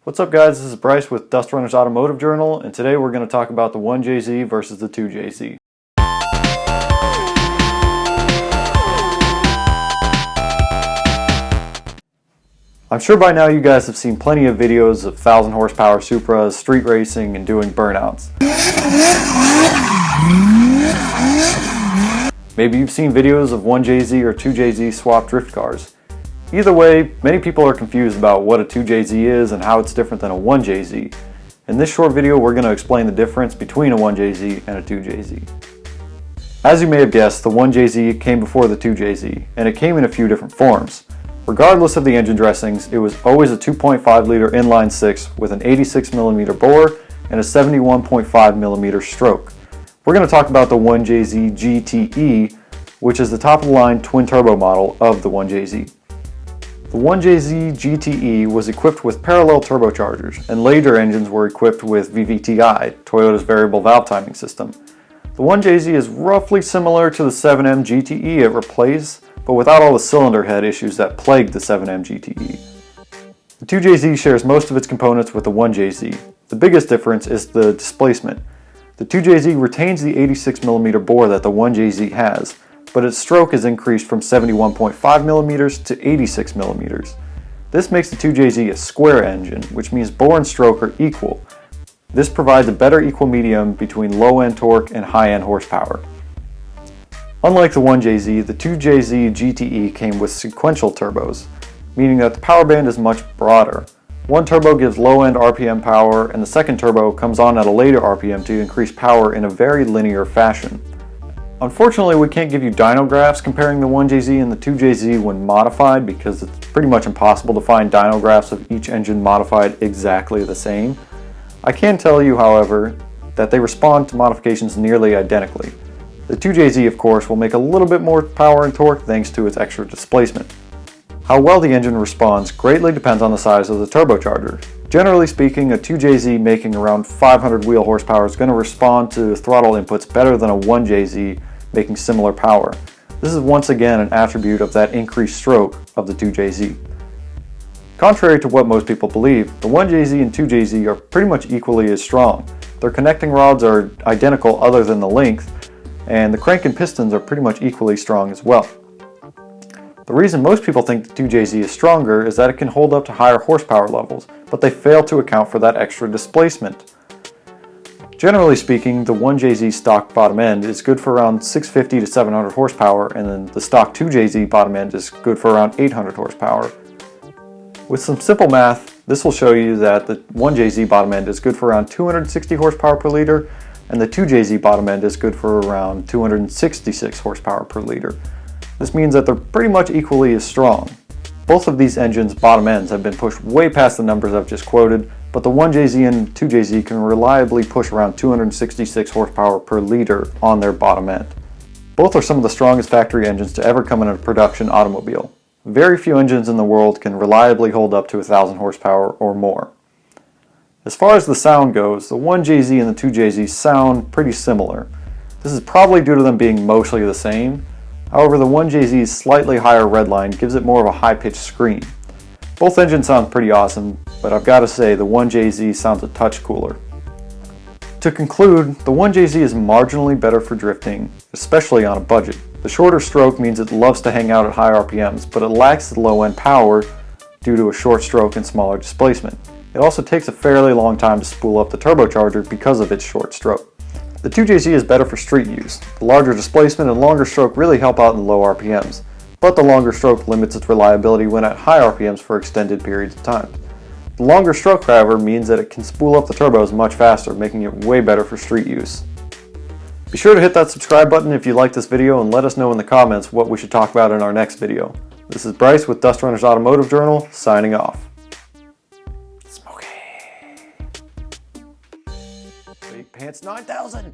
What's up guys, this is Bryce with Dust Runners Automotive Journal, and today we're going to talk about the 1JZ versus the 2JZ. I'm sure by now you guys have seen plenty of videos of 1,000 horsepower Supras, street racing, and doing burnouts. Maybe you've seen videos of 1JZ or 2JZ swap drift cars. Either way, many people are confused about what a 2JZ is and how it's different than a 1JZ. In this short video, we're going to explain the difference between a 1JZ and a 2JZ. As you may have guessed, the 1JZ came before the 2JZ, and it came in a few different forms. Regardless of the engine dressings, it was always a 2.5 liter inline 6 with an 86mm bore and a 71.5mm stroke. We're going to talk about the 1JZ GTE, which is the top of the line twin turbo model of the 1JZ. The 1JZ GTE was equipped with parallel turbochargers, and later engines were equipped with VVTi, Toyota's variable valve timing system. The 1JZ is roughly similar to the 7M GTE it replaced, but without all the cylinder head issues that plagued the 7M GTE. The 2JZ shares most of its components with the 1JZ. The biggest difference is the displacement. The 2JZ retains the 86mm bore that the 1JZ has, but its stroke is increased from 71.5mm to 86mm. This makes the 2JZ a square engine, which means bore and stroke are equal. This provides a better equal medium between low-end torque and high-end horsepower. Unlike the 1JZ, the 2JZ GTE came with sequential turbos, meaning that the power band is much broader. One turbo gives low-end RPM power, and the second turbo comes on at a later RPM to increase power in a very linear fashion. Unfortunately, we can't give you dyno graphs comparing the 1JZ and the 2JZ when modified because it's pretty much impossible to find dyno graphs of each engine modified exactly the same. I can tell you, however, that they respond to modifications nearly identically. The 2JZ, of course, will make a little bit more power and torque thanks to its extra displacement. How well the engine responds greatly depends on the size of the turbocharger. Generally speaking, a 2JZ making around 500 wheel horsepower is going to respond to throttle inputs better than a 1JZ making similar power. This is once again an attribute of that increased stroke of the 2JZ. Contrary to what most people believe, the 1JZ and 2JZ are pretty much equally as strong. Their connecting rods are identical other than the length, and the crank and pistons are pretty much equally strong as well. The reason most people think the 2JZ is stronger is that it can hold up to higher horsepower levels, but they fail to account for that extra displacement. Generally speaking, the 1JZ stock bottom end is good for around 650 to 700 horsepower, and then the stock 2JZ bottom end is good for around 800 horsepower. With some simple math, this will show you that the 1JZ bottom end is good for around 260 horsepower per liter, and the 2JZ bottom end is good for around 266 horsepower per liter. This means that they're pretty much equally as strong. Both of these engines' bottom ends have been pushed way past the numbers I've just quoted, but the 1JZ and 2JZ can reliably push around 266 horsepower per liter on their bottom end. Both are some of the strongest factory engines to ever come in a production automobile. Very few engines in the world can reliably hold up to 1,000 horsepower or more. As far as the sound goes, the 1JZ and the 2JZ sound pretty similar. This is probably due to them being mostly the same. However, the 1JZ's slightly higher redline gives it more of a high-pitched scream. Both engines sound pretty awesome, but I've got to say the 1JZ sounds a touch cooler. To conclude, the 1JZ is marginally better for drifting, especially on a budget. The shorter stroke means it loves to hang out at high RPMs, but it lacks the low-end power due to a short stroke and smaller displacement. It also takes a fairly long time to spool up the turbocharger because of its short stroke. The 2JZ is better for street use. The larger displacement and longer stroke really help out in low RPMs, but the longer stroke limits its reliability when at high RPMs for extended periods of time. The longer stroke, however, means that it can spool up the turbos much faster, making it way better for street use. Be sure to hit that subscribe button if you like this video and let us know in the comments what we should talk about in our next video. This is Bryce with Dust Runners Automotive Journal, signing off. Pants 9000.